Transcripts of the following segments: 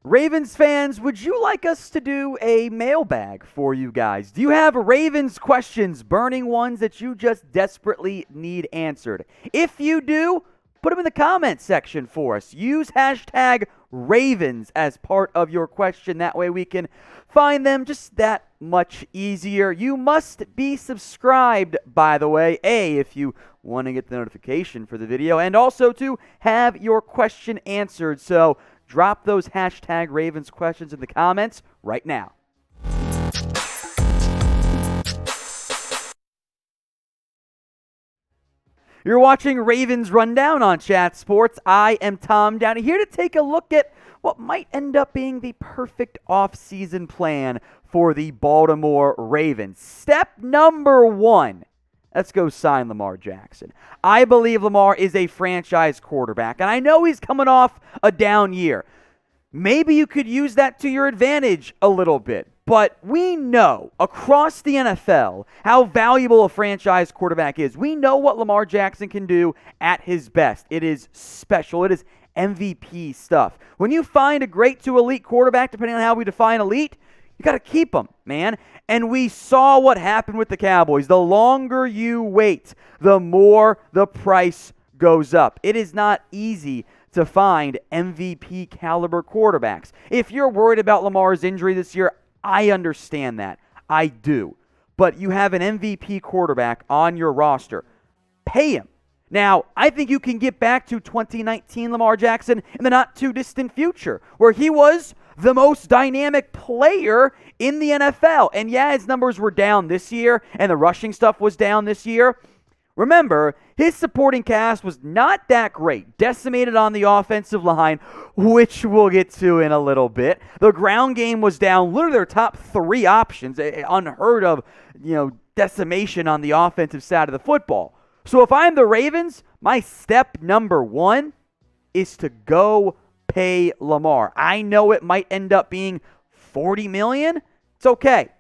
Ravens fans, would you like us to do a mailbag for you guys? Do you have Ravens questions, burning ones that you just desperately need answered? If you do, put them in the comments section for us. Use hashtag Ravens as part of your question. That way we can find them just that much easier. You must be subscribed, by the way, if you want to get the notification for the video, and also to have your question answered. So drop those hashtag Ravens questions in the comments right now. You're watching Ravens Rundown on Chat Sports. I am Tom Downey, here to take a look at what might end up being the perfect offseason plan for the Baltimore Ravens. Step number one, let's go sign Lamar Jackson. I believe Lamar is a franchise quarterback, and I know he's coming off a down year. Maybe you could use that to your advantage a little bit. But we know across the NFL how valuable a franchise quarterback is. We know what Lamar Jackson can do at his best. It is special. It is MVP stuff. When you find a great to elite quarterback, depending on how we define elite, you got to keep them, man. And we saw what happened with the Cowboys. The longer you wait, the more the price goes up. It is not easy to find MVP caliber quarterbacks. If you're worried about Lamar's injury this year, I understand that. I do. But you have an MVP quarterback on your roster. Pay him. Now, I think you can get back to 2019 Lamar Jackson in the not-too-distant future, where he was the most dynamic player in the NFL. And yeah, his numbers were down this year, and the rushing stuff was down this year. Remember, his supporting cast was not that great, decimated on the offensive line, which we'll get to in a little bit. The ground game was down, literally their top three options, unheard of, decimation on the offensive side of the football. So if I'm the Ravens, my step number one is to go pay Lamar. I know it might end up being $40 million. It's okay.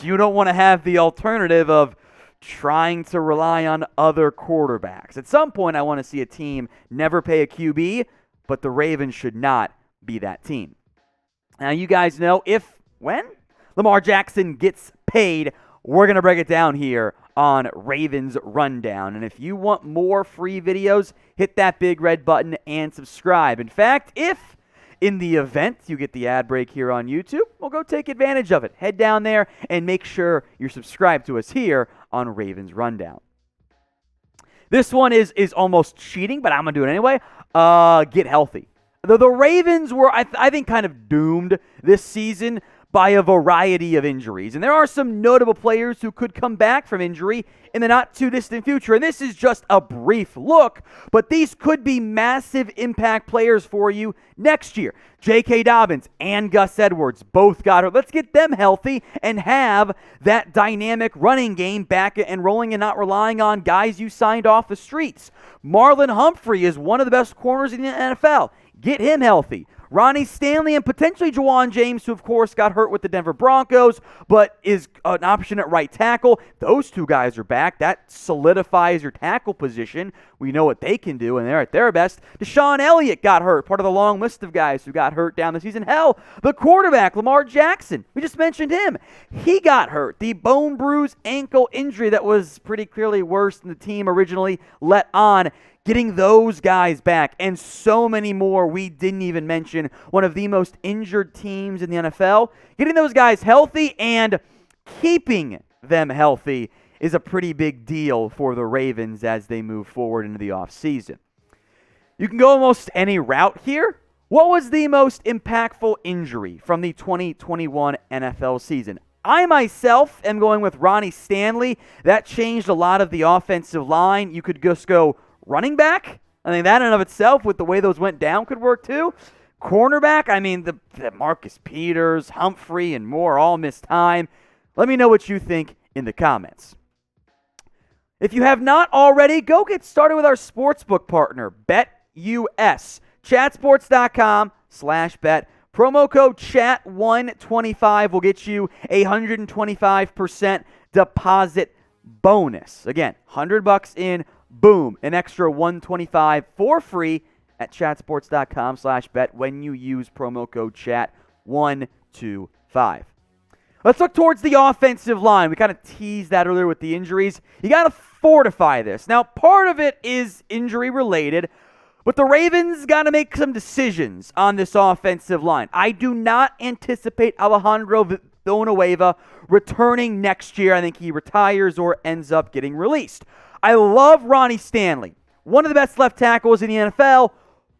You don't want to have the alternative of trying to rely on other quarterbacks. At some point, I want to see a team never pay a QB, but the Ravens should not be that team. Now, you guys know when Lamar Jackson gets paid, we're going to break it down here on Ravens Rundown. And if you want more free videos, hit that big red button and subscribe. In fact, if in the event you get the ad break here on YouTube, well, go take advantage of it. Head down there and make sure you're subscribed to us here on Ravens Rundown. This one is almost cheating, but I'm going to do it anyway. Get healthy. The Ravens were, I think, kind of doomed this season by a variety of injuries. And there are some notable players who could come back from injury in the not-too-distant future. And this is just a brief look, but these could be massive impact players for you next year. J.K. Dobbins and Gus Edwards both got hurt. Let's get them healthy and have that dynamic running game back and rolling and not relying on guys you signed off the streets. Marlon Humphrey is one of the best corners in the NFL. Get him healthy. Ronnie, Stanley, and potentially Juwan James, who, of course, got hurt with the Denver Broncos, but is an option at right tackle. Those two guys are back. That solidifies your tackle position. We know what they can do, and they're at their best. Deshaun Elliott got hurt, part of the long list of guys who got hurt down the season. Hell, the quarterback, Lamar Jackson, we just mentioned him. He got hurt. The bone bruise ankle injury that was pretty clearly worse than the team originally let on. Getting those guys back, and so many more we didn't even mention. One of the most injured teams in the NFL. Getting those guys healthy and keeping them healthy is a pretty big deal for the Ravens as they move forward into the offseason. You can go almost any route here. What was the most impactful injury from the 2021 NFL season? I myself am going with Ronnie Stanley. That changed a lot of the offensive line. You could just go running back. I think that in and of itself, with the way those went down, could work too. Cornerback, I mean, the Marcus Peters, Humphrey, and more all missed time. Let me know what you think in the comments. If you have not already, go get started with our sportsbook partner, BetUS. Chatsports.com/bet. Promo code CHAT125 will get you a 125% deposit bonus. Again, $100 in, boom, an extra $125 for free at chatsports.com/bet when you use promo code chat125. Let's look towards the offensive line. We kind of teased that earlier with the injuries. You got to fortify this. Now, part of it is injury related, but the Ravens got to make some decisions on this offensive line. I do not anticipate Alejandro Villanueva returning next year. I think he retires or ends up getting released. I love Ronnie Stanley, one of the best left tackles in the NFL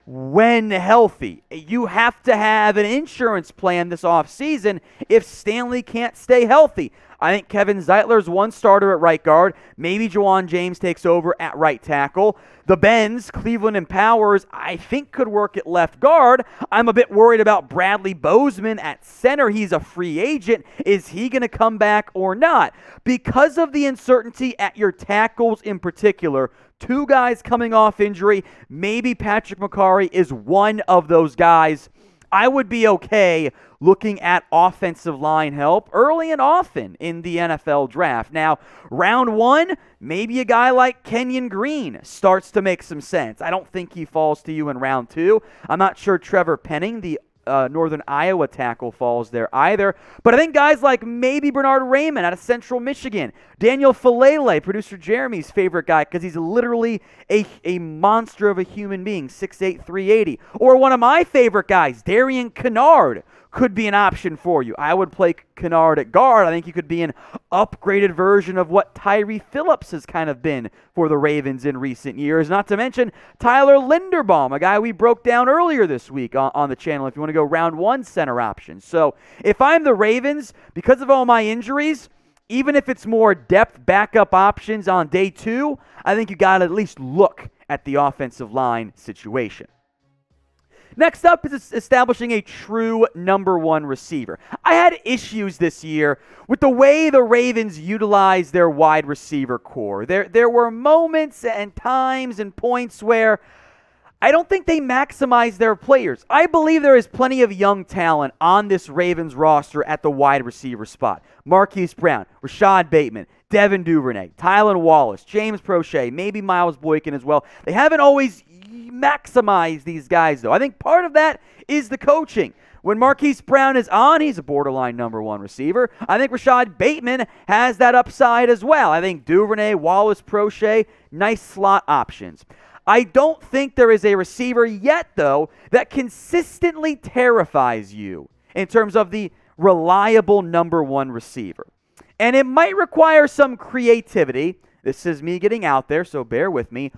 when healthy. You have to have an insurance plan this offseason if Stanley can't stay healthy. I think Kevin Zeitler's one starter at right guard. Maybe Juwan James takes over at right tackle. The Bens, Cleveland and Powers, I think could work at left guard. I'm a bit worried about Bradley Bozeman at center. He's a free agent. Is he going to come back or not? Because of the uncertainty at your tackles in particular, two guys coming off injury, maybe Patrick McCarry is one of those guys. I would be okay looking at offensive line help early and often in the NFL draft. Now, round one, maybe a guy like Kenyon Green starts to make some sense. I don't think he falls to you in round two. I'm not sure Trevor Penning, the Northern Iowa tackle, falls there either. But I think guys like maybe Bernard Raymond out of Central Michigan, Daniel Falele, producer Jeremy's favorite guy because he's literally a monster of a human being, 6'8", 380. Or one of my favorite guys, Darian Kennard, could be an option for you. I would play Kennard at guard. I think he could be an upgraded version of what Tyree Phillips has kind of been for the Ravens in recent years. Not to mention Tyler Linderbaum, a guy we broke down earlier this week on the channel if you want to go round one center option. So if I'm the Ravens, because of all my injuries, even if it's more depth backup options on day two, I think you got to at least look at the offensive line situation. Next up is establishing a true number one receiver. I had issues this year with the way the Ravens utilized their wide receiver core. There were moments and times and points where I don't think they maximized their players. I believe there is plenty of young talent on this Ravens roster at the wide receiver spot. Marquise Brown, Rashad Bateman, Devin Duvernay, Tylan Wallace, James Prochet, maybe Miles Boykin as well. They haven't always maximized these guys, though. I think part of that is the coaching. When Marquise Brown is on, he's a borderline number one receiver. I think Rashad Bateman has that upside as well. I think Duvernay, Wallace, Prochet, nice slot options. I don't think there is a receiver yet, though, that consistently terrifies you in terms of the reliable number one receiver. And it might require some creativity. This is me getting out there, so bear with me.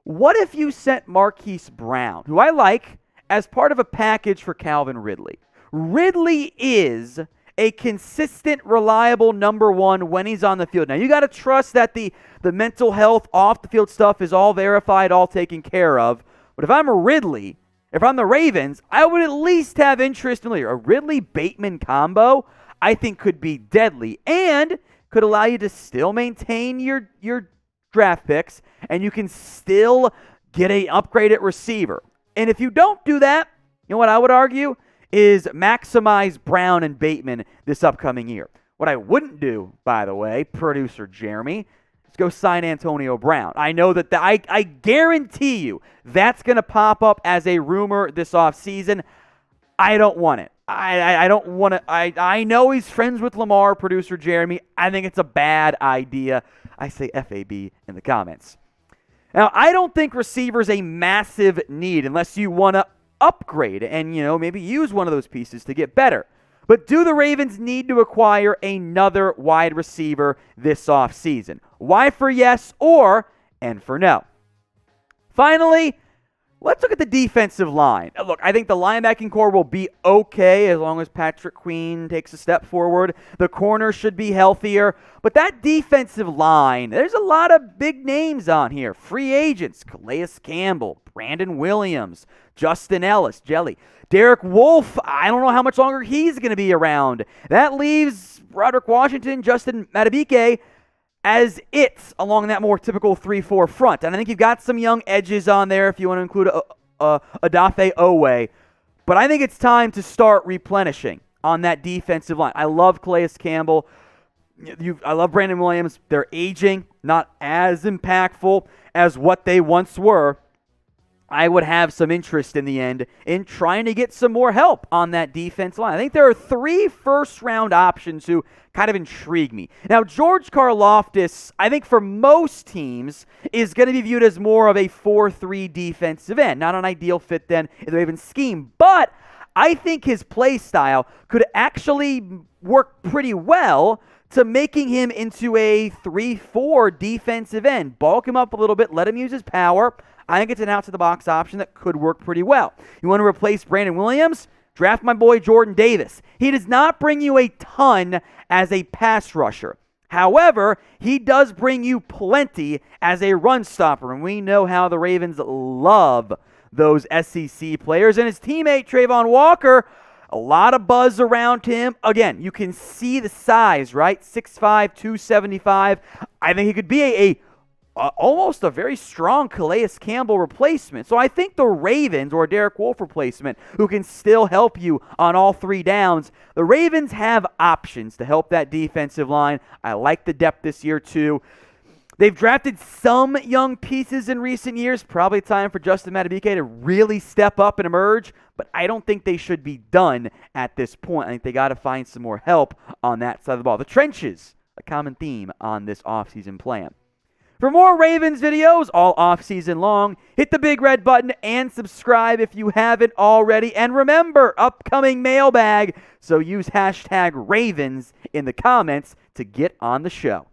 What if you sent Marquise Brown, who I like, as part of a package for Calvin Ridley? Ridley is a consistent, reliable number one when he's on the field. Now, you got to trust that the mental health, off-the-field stuff is all verified, all taken care of. But if I'm a Ridley, if I'm the Ravens, I would at least have interest in a Ridley-Bateman combo. I think could be deadly and could allow you to still maintain your draft picks, and you can still get an upgraded receiver. And if you don't do that, you know what I would argue is maximize Brown and Bateman this upcoming year. What I wouldn't do, by the way, producer Jeremy, is go sign Antonio Brown. I know that I guarantee you that's going to pop up as a rumor this offseason. I don't want it. I don't want to. I know he's friends with Lamar, producer Jeremy. I think it's a bad idea. I say FAB in the comments. Now, I don't think receiver's a massive need unless you want to upgrade and, maybe use one of those pieces to get better. But do the Ravens need to acquire another wide receiver this offseason? Why for yes and for no? Finally, let's look at the defensive line. Look, I think the linebacking core will be okay as long as Patrick Queen takes a step forward. The corner should be healthier. But that defensive line, there's a lot of big names on here. Free agents, Calais Campbell, Brandon Williams, Justin Ellis, Jelly. Derek Wolfe, I don't know how much longer he's going to be around. That leaves Roderick Washington, Justin Madubuike as it's along that more typical 3-4 front. And I think you've got some young edges on there if you want to include Odafe Owe. But I think it's time to start replenishing on that defensive line. I love Calais Campbell. I love Brandon Williams. They're aging, not as impactful as what they once were. I would have some interest in the end in trying to get some more help on that defense line. I think there are 3 first-round options who kind of intrigue me. Now, George Karlaftis, I think for most teams, is going to be viewed as more of a 4-3 defensive end. Not an ideal fit then in the Ravens scheme, but I think his play style could actually work pretty well to making him into a 3-4 defensive end. Bulk him up a little bit, let him use his power. I think it's an out-to-the-box option that could work pretty well. You want to replace Brandon Williams? Draft my boy Jordan Davis. He does not bring you a ton as a pass rusher. However, he does bring you plenty as a run stopper, and we know how the Ravens love those SEC players. And his teammate, Trayvon Walker, a lot of buzz around him. Again, you can see the size, right? 6'5", 275. I think he could be almost a very strong Calais Campbell replacement. So I think the Ravens, or a Derek Wolfe replacement, who can still help you on all 3 downs, the Ravens have options to help that defensive line. I like the depth this year too. They've drafted some young pieces in recent years. Probably time for Justin Madubuike to really step up and emerge, but I don't think they should be done at this point. I think they got to find some more help on that side of the ball. The trenches, a common theme on this offseason plan. For more Ravens videos all offseason long, hit the big red button and subscribe if you haven't already. And remember, upcoming mailbag, so use hashtag Ravens in the comments to get on the show.